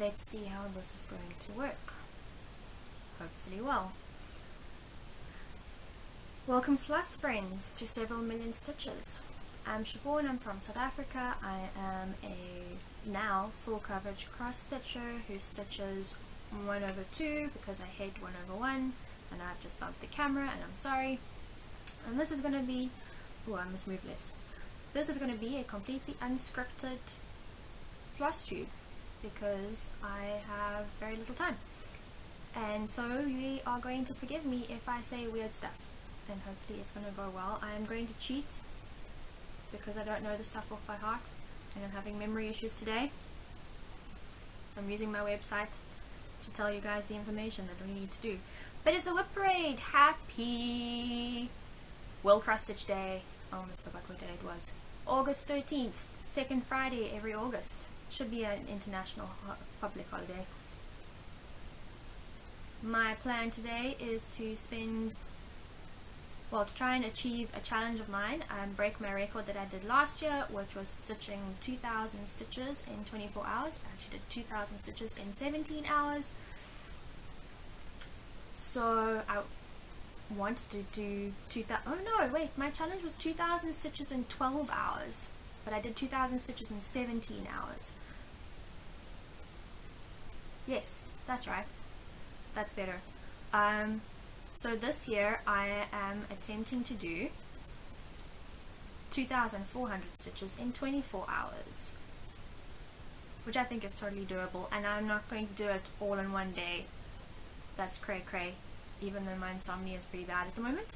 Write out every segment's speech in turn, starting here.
let's see how this is going to work. Hopefully well. Welcome floss friends to Several Million Stitches. I'm Siobhan, I'm from South Africa. I am a now full coverage cross stitcher who stitches 1/2 because I hate 1/1 and I've just bumped the camera and I'm sorry. And this is going to be, oh, I must move less. This is going to be a completely unscripted Flosstube because I have very little time. And so you are going to forgive me if I say weird stuff. And hopefully it's going to go well. I am going to cheat because I don't know the stuff off by heart and I'm having memory issues today. So I'm using my website to tell you guys the information that we need to do. But it's a WIP parade! Happy World Cross Stitch Day. I almost forgot what day it was. August 13th, second Friday every August. Should be an international public holiday. My plan today is to spend, well, to try and achieve a challenge of mine and break my record that I did last year, which was stitching 2,000 stitches in 24 hours. I actually did 2,000 stitches in 17 hours. So I wanted to do 2,000, oh no, wait, my challenge was 2,000 stitches in 12 hours, but I did 2,000 stitches in 17 hours. Yes, that's right. That's better. So this year I am attempting to do 2,400 stitches in 24 hours, which I think is totally doable, and I'm not going to do it all in one day. That's cray cray, even though my insomnia is pretty bad at the moment.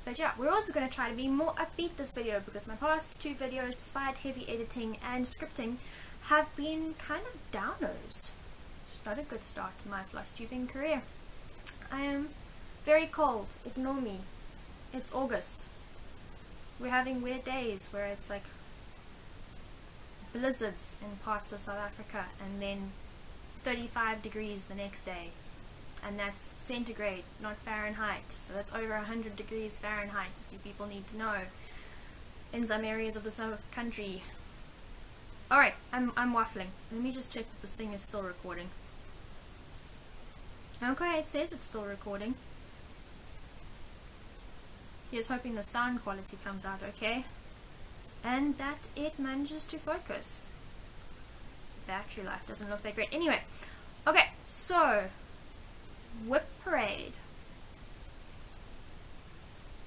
But yeah, we're also going to try to be more upbeat this video because my past 2 videos, despite heavy editing and scripting, have been kind of downers. It's not a good start to my Flosstubing career. I am very cold, ignore me. It's August. We're having weird days where it's like blizzards in parts of South Africa and then 35 degrees the next day. And that's centigrade, not Fahrenheit. So that's over 100 degrees Fahrenheit, if you people need to know, in some areas of the country. Alright, I'm waffling. Let me just check that this thing is still recording. Okay, it says it's still recording. Here's hoping the sound quality comes out okay. And that it manages to focus. Battery life doesn't look that great. Anyway, okay, so WIP parade.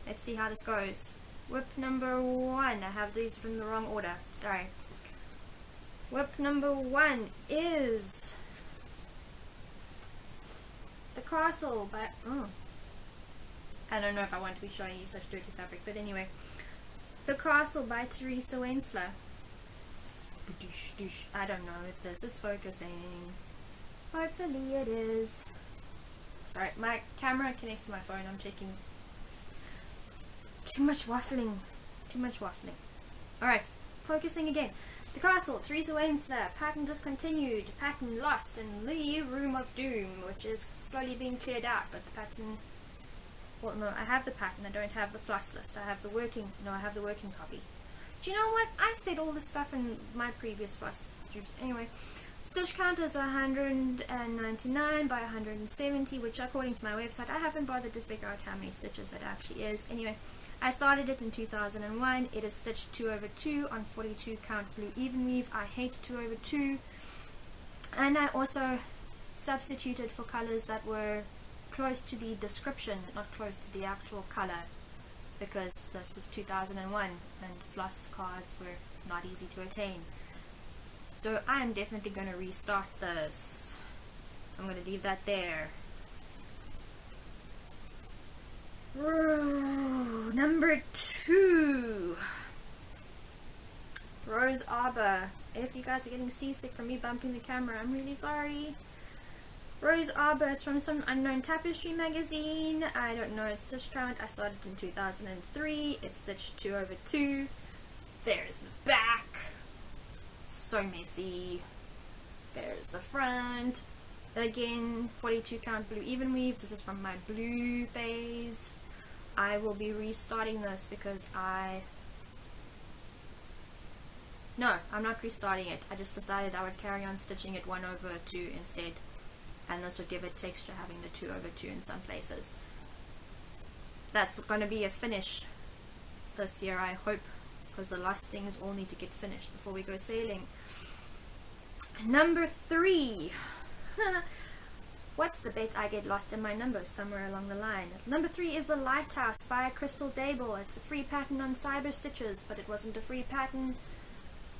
Let's see how this goes. WIP number 1. I have these from the wrong order. Sorry. WIP number 1 is The Castle by, I don't know if I want to be showing you such dirty fabric, but anyway. The Castle by Teresa Wensler. I don't know if this is focusing. Hopefully it is. Sorry, my camera connects to my phone. I'm checking. Too much waffling. Too much waffling. Alright, focusing again. The Castle, Teresa Wensler, pattern discontinued, pattern lost in the Room of Doom, which is slowly being cleared out, but the pattern, well no, I have the pattern, I don't have the floss list, I have the working copy. Do you know what? I said all this stuff in my previous Flosstubes. Anyway, stitch count is 199 by 170, which according to my website, I haven't bothered to figure out how many stitches it actually is. Anyway, I started it in 2001. It is stitched 2/2 on 42 count blue even weave. I hate 2/2. And I also substituted for colors that were close to the description, not close to the actual color, because this was 2001 and floss cards were not easy to attain. So I am definitely going to restart this. I'm going to leave that there. Number 2. Rose Arbor. If you guys are getting seasick from me bumping the camera, I'm really sorry. Rose Arbor is from some unknown tapestry magazine. I don't know its stitch count. I started in 2003. It's stitched 2/2. There's the back. So messy. There's the front. Again, 42 count blue even weave. This is from my blue phase. I will be restarting this because I No, I'm not restarting it. I just decided I would carry on stitching it 1/2 instead, and this would give it texture, having the 2/2 in some places. That's going to be a finish this year, I hope, because the last things all need to get finished before we go sailing. Number 3. What's the bet I get lost in my numbers somewhere along the line? Number 3 is the Lighthouse by Crystal Dable. It's a free pattern on Cyber Stitches, but it wasn't a free pattern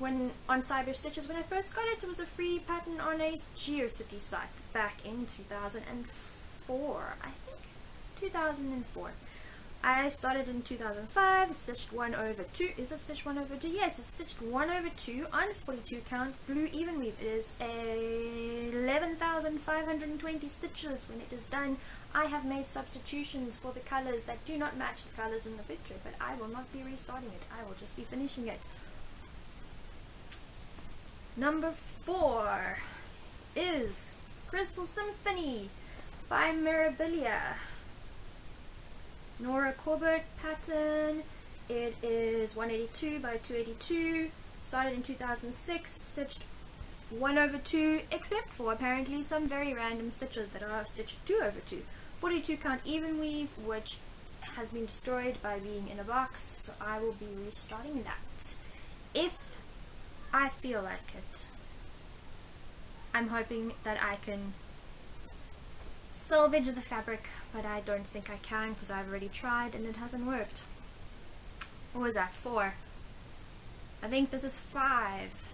on Cyber Stitches when I first got it. It was a free pattern on a GeoCity site back in 2004, I think. 2004. I started in 2005, stitched 1/2. Is it stitched 1/2? Yes, it's stitched 1/2 on 42 count blue even weave. It is 11,520 stitches when it is done. I have made substitutions for the colors that do not match the colors in the picture, but I will not be restarting it. I will just be finishing it. Number 4 is Crystal Symphony by Mirabilia. Nora Corbett pattern. It is 182 by 282. Started in 2006. Stitched 1/2, except for apparently some very random stitches that are stitched 2/2. 42 count even weave, which has been destroyed by being in a box, so I will be restarting that if I feel like it. I'm hoping that I can salvage the fabric, but I don't think I can because I've already tried and it hasn't worked. What was that? 4. I think this is 5.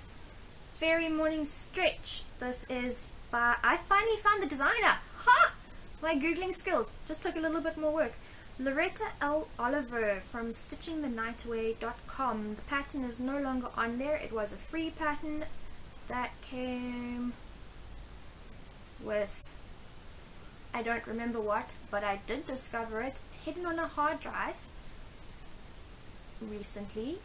Fairy Morning Stretch. This is by, I finally found the designer. Ha! My googling skills just took a little bit more work. Loretta L. Oliver from stitchingthenightaway.com. The pattern is no longer on there. It was a free pattern that came with, I don't remember what, but I did discover it hidden on a hard drive recently,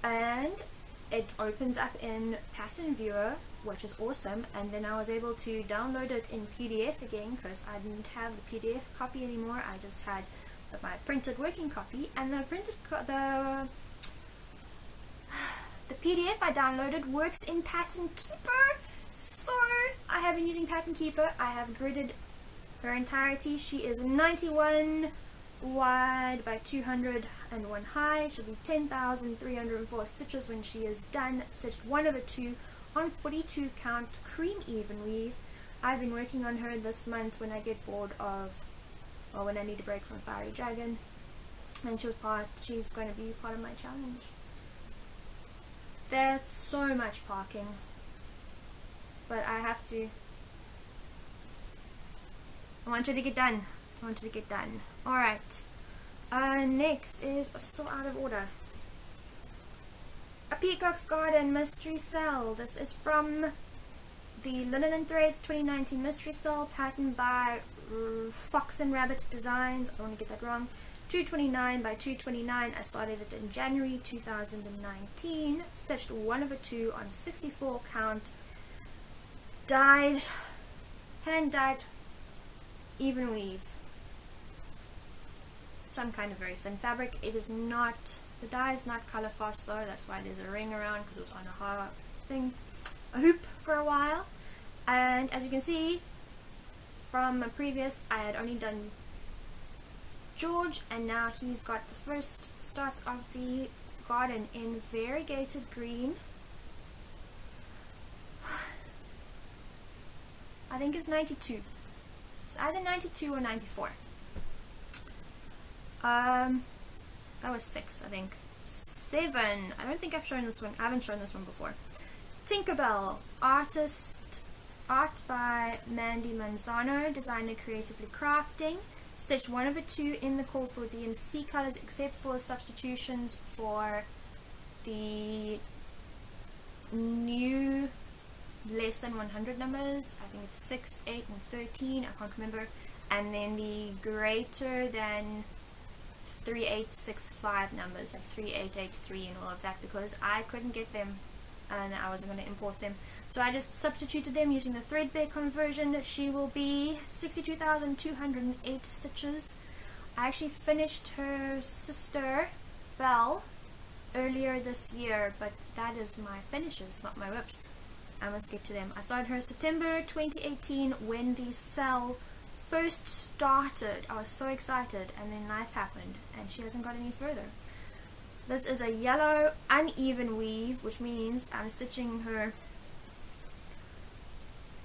and it opens up in Pattern Viewer, which is awesome. And then I was able to download it in PDF again because I didn't have the PDF copy anymore. I just had my printed working copy, and the PDF I downloaded works in Pattern Keeper. So I have been using Pattern Keeper. I have gridded her entirety. She is 91 wide by 201 high. She'll be 10,304 stitches when she is done. Stitched 1/2 on 42 count cream even weave. I've been working on her this month when I get bored of, or when I need a break from Fiery Dragon, and she's going to be part of my challenge. That's so much parking, but I have to. I want her to get done. Alright. Next is still out of order. A Peacock's Garden Mystery Cell. This is from the Linen and Threads 2019 Mystery Cell, pattern by Fox and Rabbit Designs. I don't want to get that wrong. 229 by 229. I started it in January 2019. Stitched 1/2 on 64 count. Hand dyed even weave. Some kind of very thin fabric. It is not, the dye is not color fast though, that's why there's a ring around, because it was on a hoop for a while. And as you can see from a previous, I had only done George, and now he's got the first starts of the garden in variegated green. I think it's 92. It's either 92 or 94. That was 6, I think. 7. I don't think I've shown this one. I haven't shown this one before. Tinkerbell. Art by Mandy Manzano. Designer Creatively Crafting. Stitched 1/2 in the call for DMC colors, except for substitutions for the new less than 100 numbers. I think it's 6, 8, and 13. I can't remember. And then the greater than 3865 numbers, like 3883 and all of that, because I couldn't get them and I wasn't going to import them. So I just substituted them using the threadbare conversion. She will be 62,208 stitches. I actually finished her sister, Belle, earlier this year, but that is my finishes, not my WIPs. I must get to them. I started her September 2018 when the cell first started. I was so excited, and then life happened, and she hasn't got any further. This is a yellow uneven weave, which means I'm stitching her.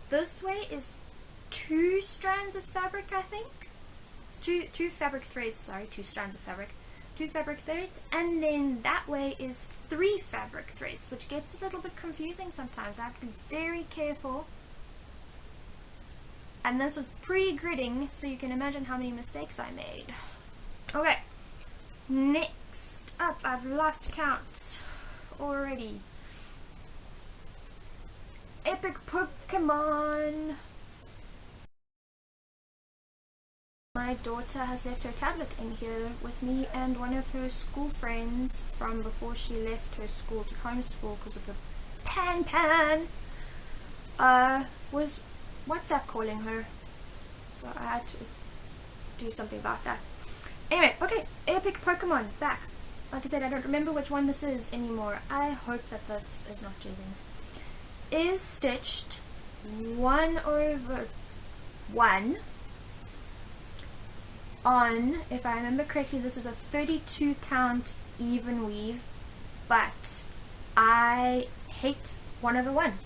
This way is 2 strands of fabric, I think. Two fabric threads, sorry, 2 strands of fabric. 2 fabric threads, and then that way is 3 fabric threads, which gets a little bit confusing sometimes. I have to be very careful. And this was pre-gridding, so you can imagine how many mistakes I made. Okay, next up, I've lost count already. Epic Pokemon. My daughter has left her tablet in here with me, and one of her school friends from before she left her school to homeschool because of the pan was WhatsApp calling her, so I had to do something about that. Anyway, okay, Epic Pokemon back. Like I said, I don't remember which one this is anymore. I hope that this is not jigging. Is stitched 1/1 on, if I remember correctly, this is a 32 count even weave, but I hate 1/1.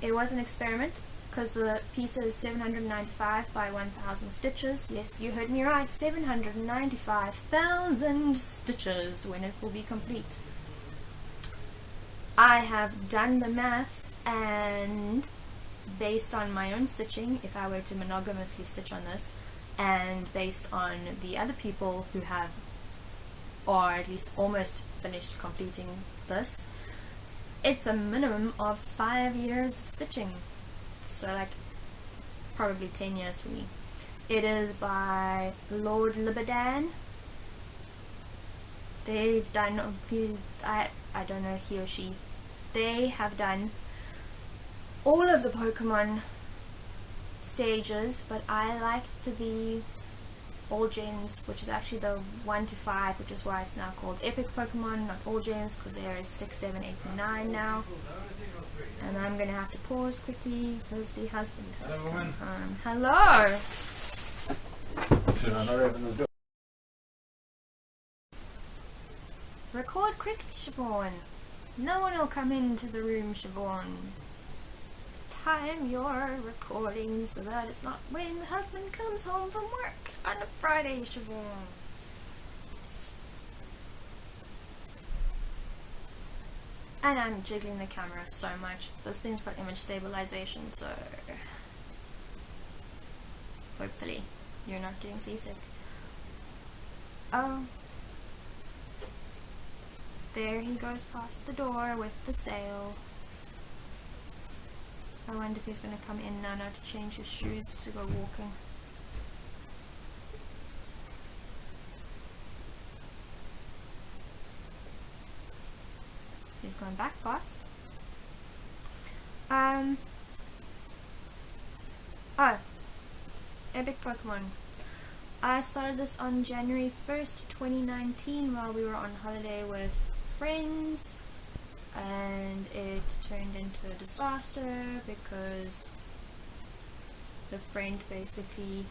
It was an experiment because the piece is 795 by 1000 stitches. Yes, you heard me right, 795,000 stitches when it will be complete. I have done the maths, and based on my own stitching, if I were to monogamously stitch on this, and based on the other people who have, or at least almost finished completing this, it's a minimum of 5 years of stitching. So like probably 10 years for me. It is by Lord Libidan. They've done, I don't know, he or she, they have done all of the Pokemon stages, but I liked the All Gens, which is actually the 1 to 5, which is why it's now called Epic Pokemon, not All Gens, because there is 6, 7, 8, and 9 now. And I'm going to have to pause quickly because the husband has come home. Hello! Should I not open this door? Record quickly, Siobhan. No one will come into the room, Siobhan. Time your recording so that it's not when the husband comes home from work on a Friday, Siobhan. And I'm jiggling the camera so much. This thing's got image stabilization, so hopefully you're not getting seasick. Oh, there he goes past the door with the sail. I wonder if he's going to come in now to change his shoes to go walking. He's going back past. Oh, Epic Pokemon. I started this on January 1st, 2019 while we were on holiday with friends, and it turned into a disaster because the friend basically,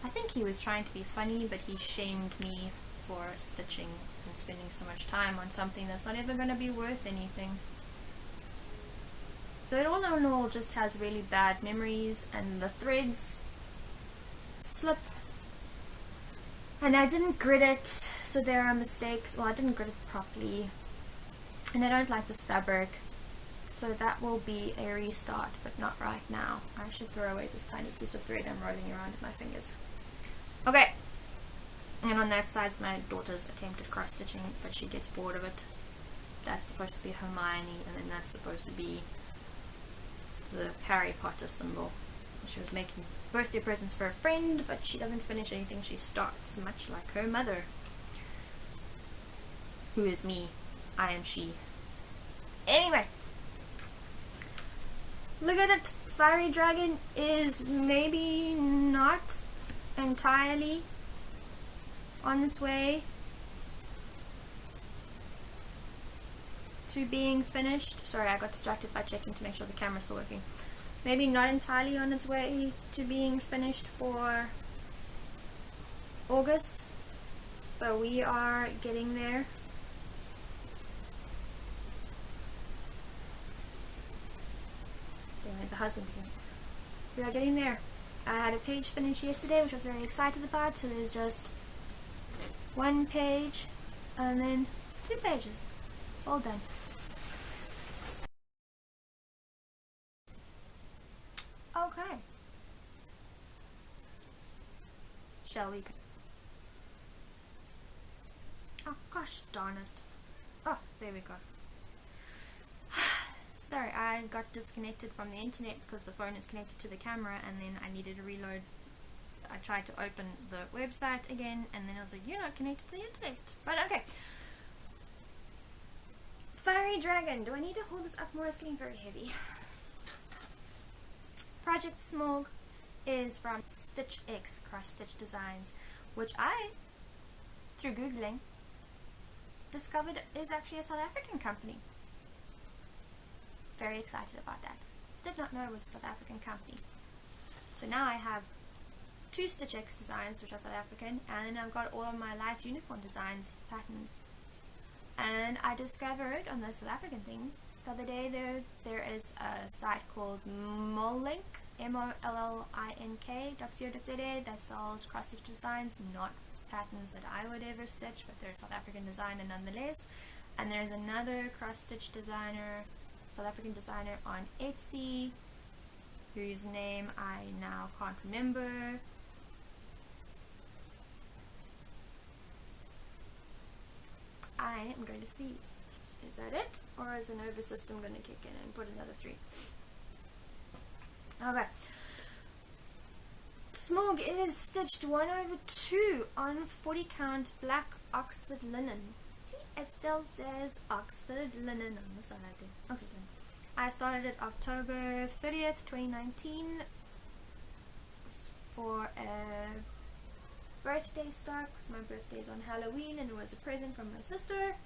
I think he was trying to be funny, but he shamed me for stitching and spending so much time on something that's not ever going to be worth anything. So it all in all just has really bad memories, and the threads slip, and I didn't grid it, so there are mistakes. Well, I didn't grid it properly, and I don't like this fabric, so that will be a restart, but not right now. I should throw away this tiny piece of thread I'm rolling around with my fingers. Okay, and on that side's my daughter's attempted cross stitching, but she gets bored of it. That's supposed to be Hermione, and then that's supposed to be the Harry Potter symbol. She was making birthday presents for a friend, but she doesn't finish anything she starts, much like her mother, who is me. I am she. Anyway, look at it. Fiery Dragon is maybe not entirely on its way. to being finished. Sorry, I got distracted by checking to make sure the camera's still working. Maybe not entirely on its way to being finished for August, but we are getting there. They went the husband again. We are getting there. I had a page finished yesterday, which I was very excited about, so there's just one page and then 2 pages. All done. Okay. Shall we? Oh gosh darn it. Oh, there we go. Sorry, I got disconnected from the internet because the phone is connected to the camera, and then I needed to reload. I tried to open the website again, and then I was like, you're not connected to the internet. But okay. Fiery Dragon. Do I need to hold this up more? It's getting very heavy. Project Smog is from Stitch X Cross Stitch Designs, which I, through Googling, discovered is actually a South African company. Very excited about that. Did not know it was a South African company. So now I have 2 Stitch X designs which are South African, and then I've got all of my light unicorn designs, patterns. And I discovered on the South African thing the other day there is a site called Mollink, mollink.co.za, that sells cross stitch designs, not patterns that I would ever stitch, but they're South African designer nonetheless. And there's another cross stitch designer, South African designer on Etsy, whose name I now can't remember. I am going to sneeze. Is that it? Or is the nervous system going to kick in and put another 3? Okay. Smog is stitched 1/2 on 40 count black Oxford linen. See, it still says Oxford linen on the side. Oxford linen. I started it October 30th, 2019 for a birthday start, because my birthday is on Halloween and it was a present from my sister.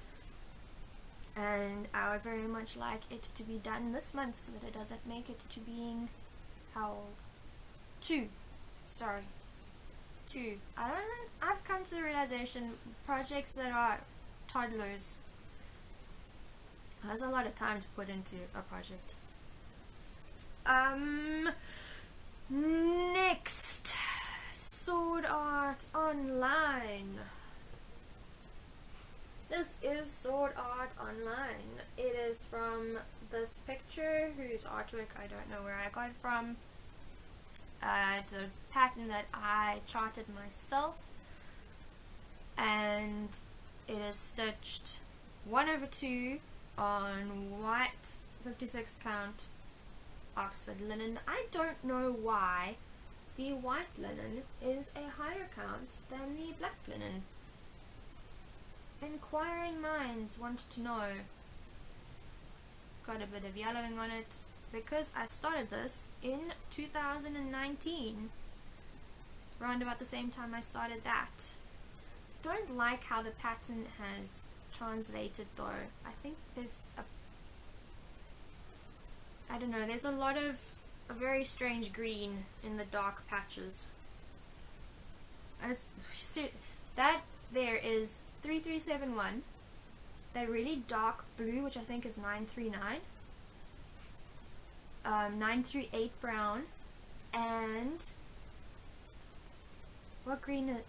And I would very much like it to be done this month so that it doesn't make it to being, how old? 2. Sorry. 2. I've come to the realization, projects that are toddlers, there's a lot of time to put into a project. Next, Sword Art Online. This is Sword Art Online. It is from this picture, whose artwork I don't know where I got it from. It's a pattern that I charted myself, and it is stitched 1/2 on white 56 count Oxford linen. I don't know why the white linen is a higher count than the black linen. Inquiring minds want to know. Got a bit of yellowing on it because I started this in 2019, around about the same time I started that. Don't like how the pattern has translated though. I think there's there's a lot of a very strange green in the dark patches. That there is 3371, that really dark blue, which I think is 939, 938 brown, and what green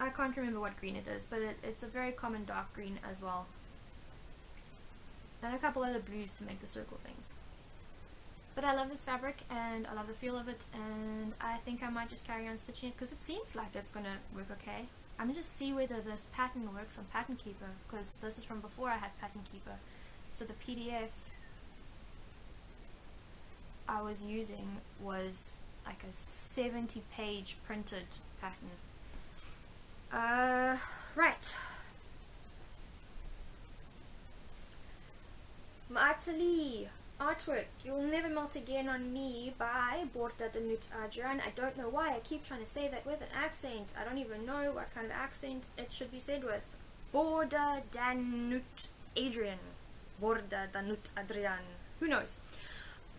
I can't remember what green it is, but it's a very common dark green as well. And a couple other blues to make the circle things. But I love this fabric and I love the feel of it, and I think I might just carry on stitching it because it seems like it's gonna work okay. I'm gonna just see whether this pattern works on Pattern Keeper, because this is from before I had Pattern Keeper. So the PDF I was using was like a 70-page printed pattern. Right. Maatali artwork, You'll Never Melt Again on Me by Borta de Nut Adran. I don't know why I keep trying to say that with an accent. I don't even know what kind of accent it should be said with. Border Danut Adrian. Border Danut Adrian. Who knows?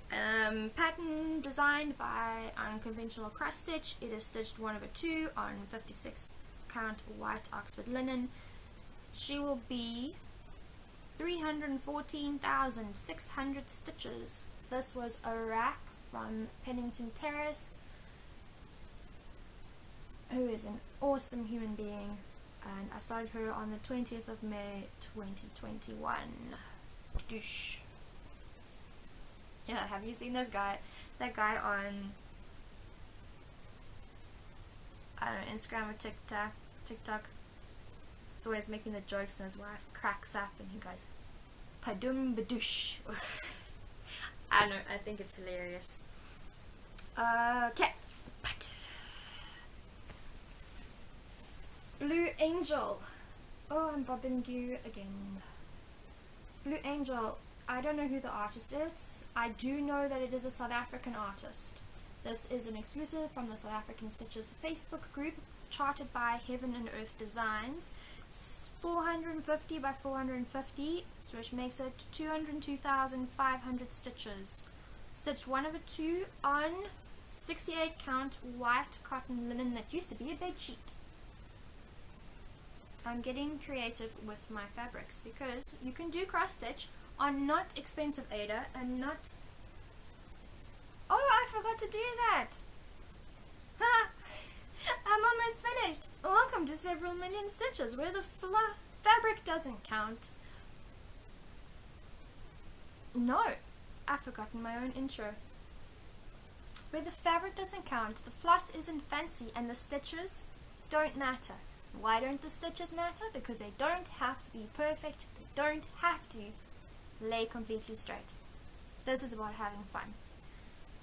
Pattern designed by Unconventional Cross Stitch. It is stitched 1/2 on 56 count white Oxford linen. She will be 314,600 stitches. This was a rack from Pennington Terrace, who is an awesome human being, and I started her on the 20th of May 2021. Doosh. Yeah, have you seen this guy? That guy on, I don't know, Instagram or TikTok. He's always making the jokes and his wife cracks up and he goes, Padum badoosh. I don't know, I think it's hilarious. Okay. Blue Angel. Oh, I'm bobbing you again. Blue Angel. I don't know who the artist is. I do know that it is a South African artist. This is an exclusive from the South African Stitches Facebook group, charted by Heaven and Earth Designs. 450 by 450, which makes it 202,500 stitches. Stitched 1/2 on 68 count white cotton linen that used to be a bed sheet. I'm getting creative with my fabrics because you can do cross stitch on not expensive Aida and not... Oh, I forgot to do that! Ha! I'm almost finished! Welcome to Several Million Stitches, where the fabric doesn't count. No, I've forgotten my own intro. Where the fabric doesn't count, the floss isn't fancy, and the stitches don't matter. Why don't the stitches matter? Because they don't have to be perfect, they don't have to lay completely straight. This is about having fun.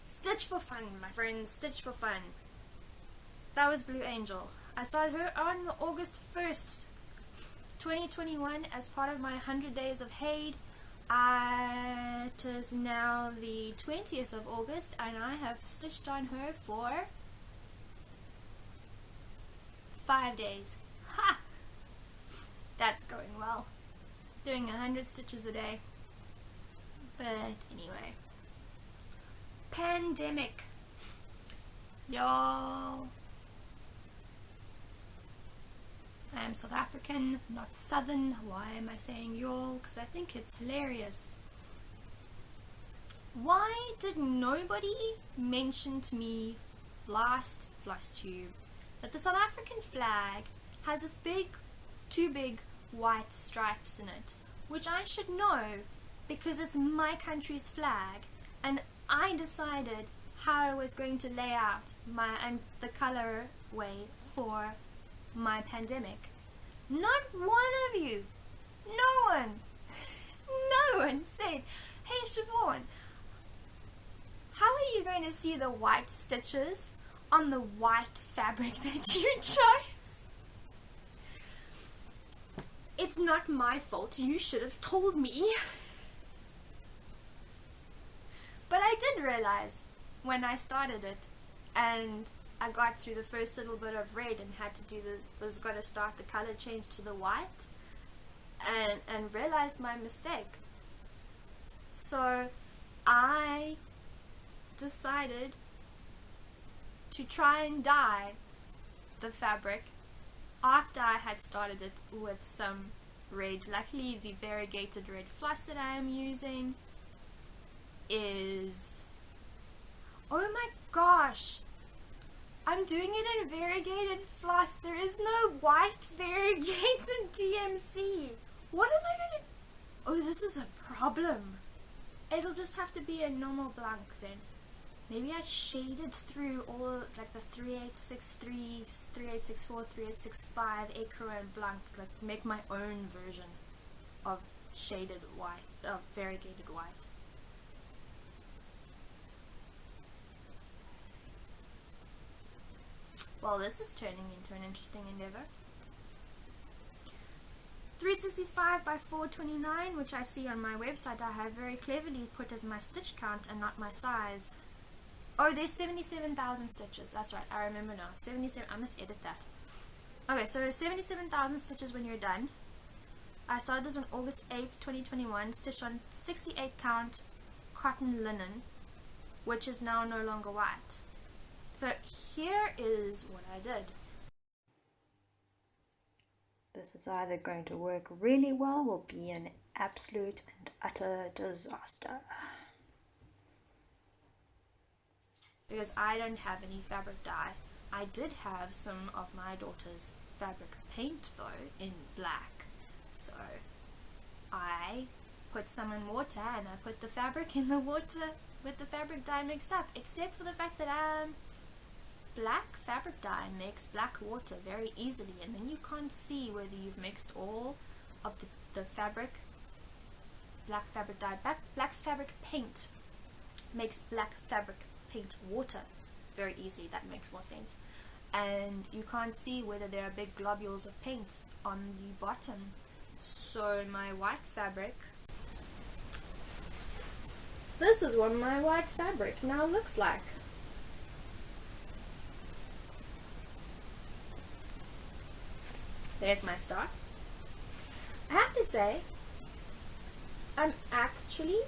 Stitch for fun, my friends, stitch for fun. That was Blue Angel. I started her on August 1st, 2021 as part of my 100 days of Haid. It is now the 20th of August and I have stitched on her for 5 days. Ha! That's going well. Doing 100 stitches a day. But anyway. Pandemic. Y'all. I am South African, not Southern. Why am I saying y'all? Because I think it's hilarious. Why did nobody mention to me last Flosstube that the South African flag has this two big white stripes in it, which I should know because it's my country's flag, and I decided how I was going to lay out the colorway for my pandemic. Not one of you, no one said, hey Siobhan, how are you going to see the white stitches on the white fabric that you chose? It's not my fault, you should have told me. But I did realize when I started it and I got through the first little bit of red and had to was going to start the color change to the white and realized my mistake. So I decided to try and dye the fabric after I had started it with some red. Luckily the variegated red floss that I am using is, oh my gosh, I'm doing it in variegated floss. There is no white variegated DMC. What am I gonna... Oh, this is a problem. It'll just have to be a normal blank then. Maybe I shaded through all like the 3863, 3864, 3865 acro and blank, like make my own version of shaded white, of variegated white. Well, this is turning into an interesting endeavor. 365 by 429, which I see on my website, I have very cleverly put as my stitch count and not my size. Oh, there's 77,000 stitches. That's right, I remember now. 77. I must edit that. Okay, so 77,000 stitches when you're done. I started this on August 8th, 2021, stitched on 68 count cotton linen, which is now no longer white. So here is what I did. This is either going to work really well or be an absolute and utter disaster. Because I don't have any fabric dye. I did have some of my daughter's fabric paint though in black. So I put some in water and I put the fabric in the water with the fabric dye mixed up, except for the fact that black fabric dye makes black water very easily, and then you can't see whether you've mixed all of the fabric. Black fabric dye, black fabric paint makes black fabric paint water very easily. That makes more sense. And you can't see whether there are big globules of paint on the bottom. So my white fabric, this is what my white fabric now looks like. There's my start. I have to say, I'm actually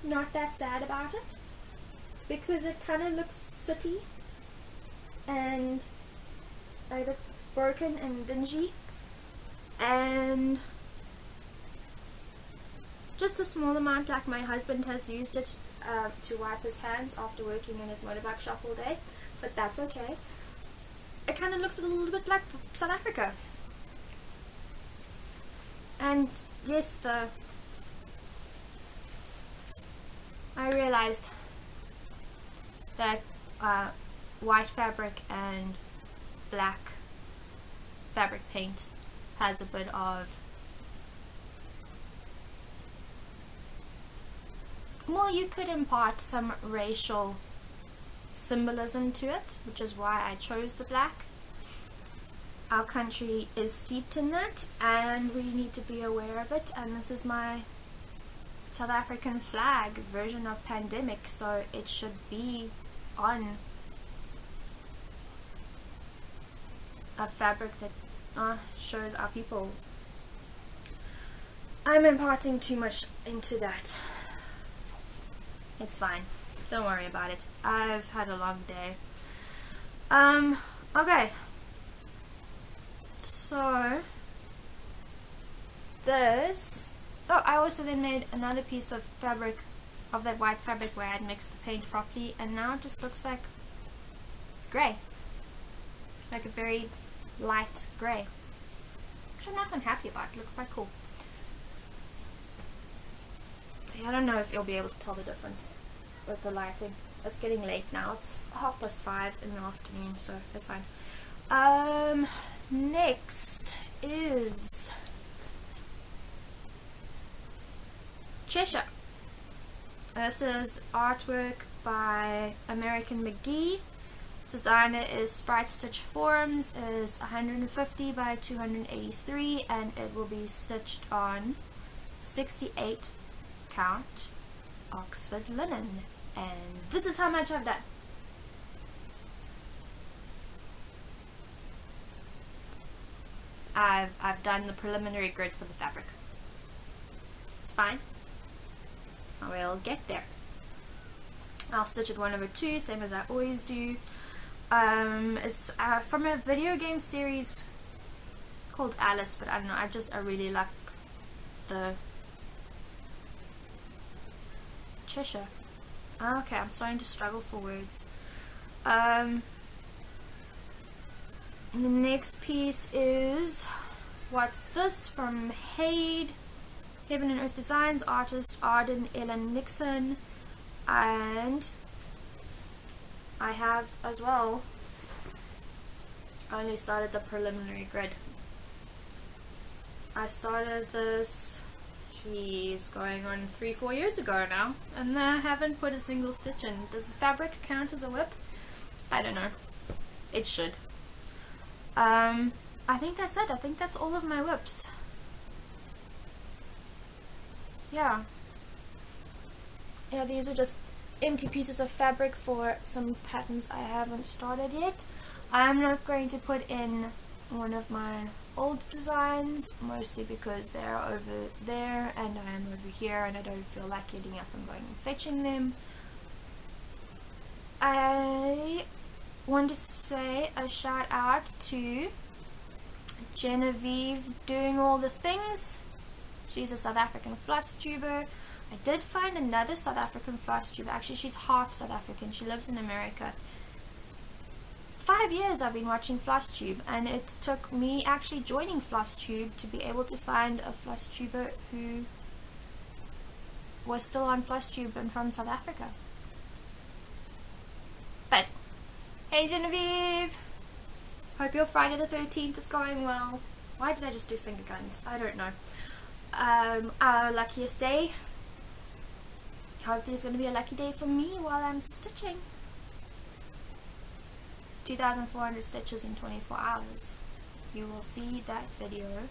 not that sad about it, because it kind of looks sooty and a bit broken and dingy, and just a small amount, like my husband has used it to wipe his hands after working in his motorbike shop all day, but that's okay. It kind of looks a little bit like South Africa. And yes, I realized that white fabric and black fabric paint has a bit of, well, you could impart some racial symbolism to it, which is why I chose the black. Our country is steeped in that, and we need to be aware of it, and this is my South African flag version of pandemic, so it should be on a fabric that shows our people. I'm imparting too much into that. It's fine, don't worry about it. I've had a long day. Okay. So this, I also then made another piece of fabric, of that white fabric where I had mixed the paint properly, and now it just looks like grey, like a very light grey, which I'm not unhappy about. It looks quite cool. See, I don't know if you'll be able to tell the difference with the lighting. It's getting late now. It's 5:30 in the afternoon, so it's fine. Next is Cheshire. This is artwork by American McGee. Designer is Sprite Stitch Forums. Is 150 by 283, and it will be stitched on 68 count Oxford linen. And this is how much I've done. I've done the preliminary grid for the fabric. It's fine. I will get there. I'll stitch it 1/2, same as I always do. It's from a video game series called Alice, but I don't know, I really like the Cheshire. Okay, I'm starting to struggle for words. And the next piece is, what's this, from Heaven and Earth Designs, artist Arden Ellen Nixon, and I have as well only started the preliminary grid. I started this, she's going on 3-4 years ago now, and I haven't put a single stitch in. Does the fabric count as a WIP? I don't know. It should. I think that's it. I think that's all of my WIPs. Yeah, these are just empty pieces of fabric for some patterns I haven't started yet. I'm not going to put in one of my old designs, mostly because they're over there and I am over here and I don't feel like getting up and going and fetching them. I want to say a shout out to Genevieve doing all the things. She's a South African Flosstuber. I did find another South African Flosstuber. Actually, she's half South African. She lives in America. 5 years I've been watching Flosstube, and it took me actually joining Flosstube to be able to find a Flosstuber who was still on Flosstube and from South Africa. But, hey Genevieve! Hope your Friday the 13th is going well. Why did I just do finger guns? I don't know. Our luckiest day. Hopefully it's going to be a lucky day for me while I'm stitching. 2,400 stitches in 24 hours. You will see that video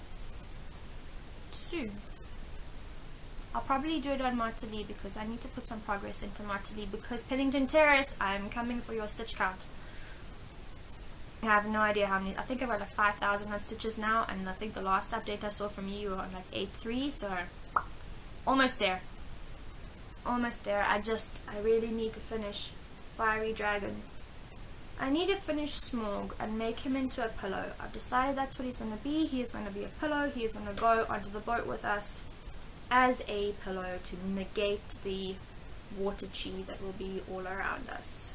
soon. I'll probably do it on Marteli because I need to put some progress into Marteli, because Pennington Terrace, I'm coming for your stitch count. I have no idea how many. I think I've got like 5,000 stitches now, and I think the last update I saw from you were on like 8.3, so almost there. Almost there. I really need to finish Fiery Dragon. I need to finish Smog and make him into a pillow. I've decided that's what he's going to be. He is going to be a pillow. He is going to go onto the boat with us as a pillow to negate the water chi that will be all around us,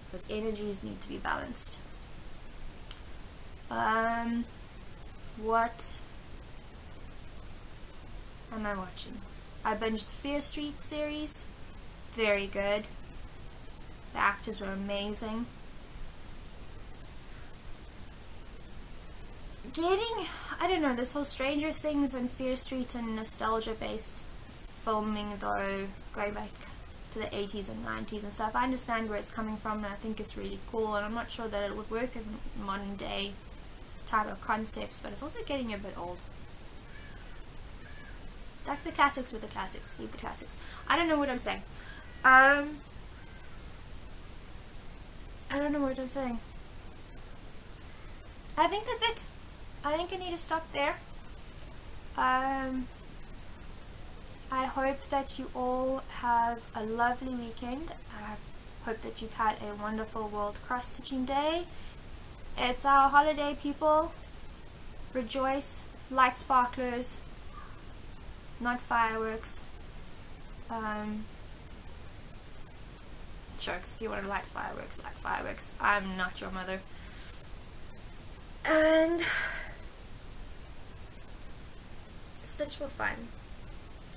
because energies need to be balanced. What am I watching? I binged the Fear Street series. Very good. The actors were amazing. I don't know, this whole Stranger Things and Fear Street and nostalgia based filming, though, going back to the 80s and 90s and stuff, I understand where it's coming from, and I think it's really cool, and I'm not sure that it would work in modern day type of concepts, but it's also getting a bit old. Like the classics with the classics, leave the classics. I don't know what I'm saying. I don't know what I'm saying. I think that's it. I think I need to stop there. I hope that you all have a lovely weekend. I hope that you've had a wonderful World Cross Stitching Day. It's our holiday, people. Rejoice. Light sparklers. Not fireworks. Sharks, if you want to light fireworks, light fireworks. I'm not your mother. And stitch for fun.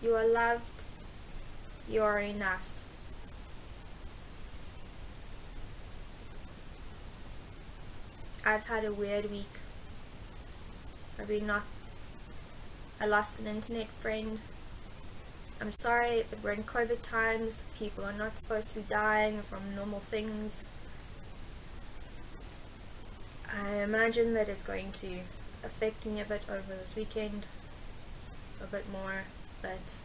You are loved. You are enough. I've had a weird week. I lost an internet friend. I'm sorry, but we're in COVID times. People are not supposed to be dying from normal things. I imagine that it's going to affect me a bit over this weekend. A bit more, but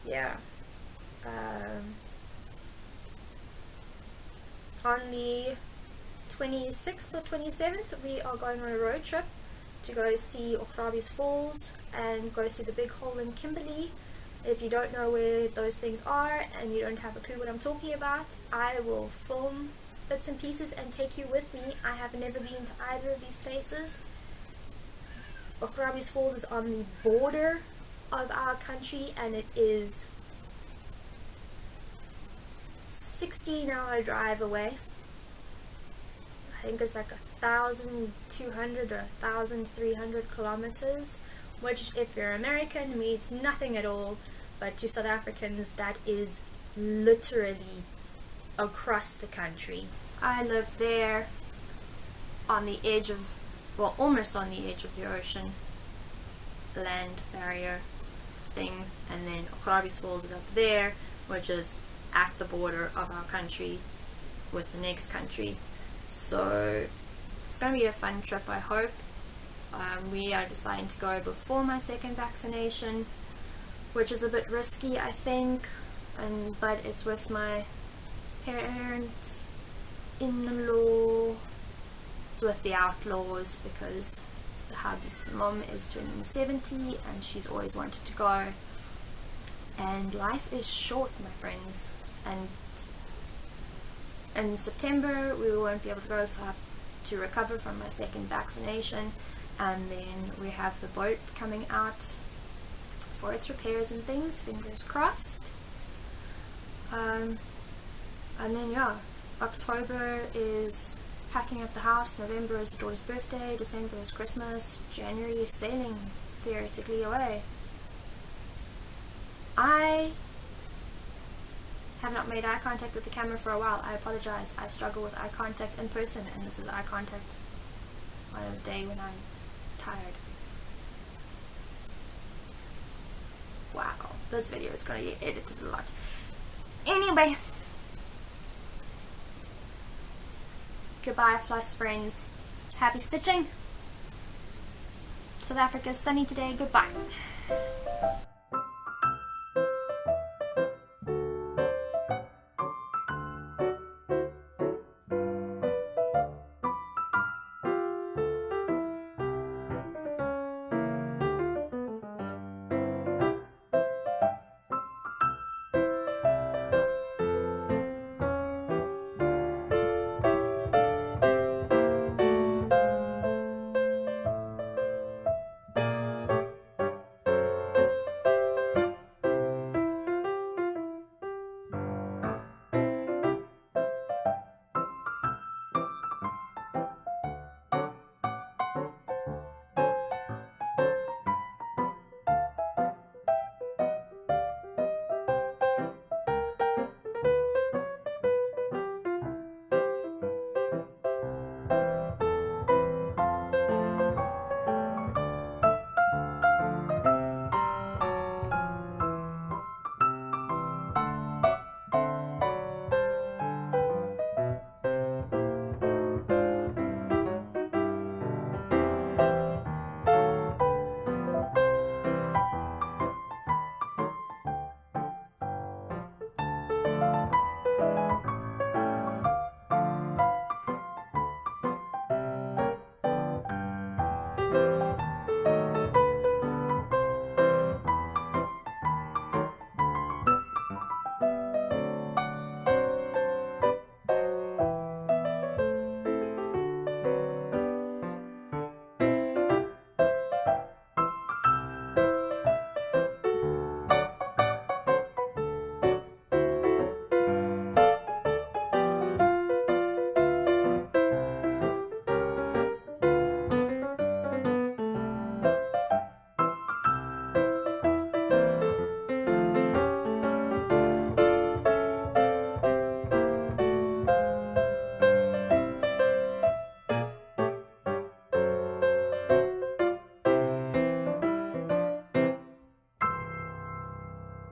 yeah. On the 26th or 27th, we are going on a road trip to go see Ochrabi's Falls and go see the big hole in Kimberley. If you don't know where those things are and you don't have a clue what I'm talking about, I will film bits and pieces and take you with me. I have never been to either of these places. Ochrabi's Falls is on the border of our country, and it is 16-hour drive away. I think it's like 1,200 or 1,300 kilometers, which if you're American means nothing at all, but to South Africans that is literally across the country. I live there on the edge of, well, almost on the edge of the ocean, land barrier thing, and then Ochrabi's Falls is up there, which is at the border of our country with the next country. So it's going to be a fun trip, I hope. We are deciding to go before my second vaccination, which is a bit risky, I think, but it's with my parents, in-law, with the outlaws because the hub's mom is turning 70 and she's always wanted to go. And life is short, my friends. And in September we won't be able to go, so I have to recover from my second vaccination, and then we have the boat coming out for its repairs and things, fingers crossed. And then yeah, October is packing up the house, November is the daughter's birthday, December is Christmas, January is sailing theoretically away. I have not made eye contact with the camera for a while. I apologize. I struggle with eye contact in person, and this is eye contact on a day when I'm tired. Wow, this video is going to get edited a lot. Anyway, goodbye, floss friends. Happy stitching. South Africa is sunny today. Goodbye.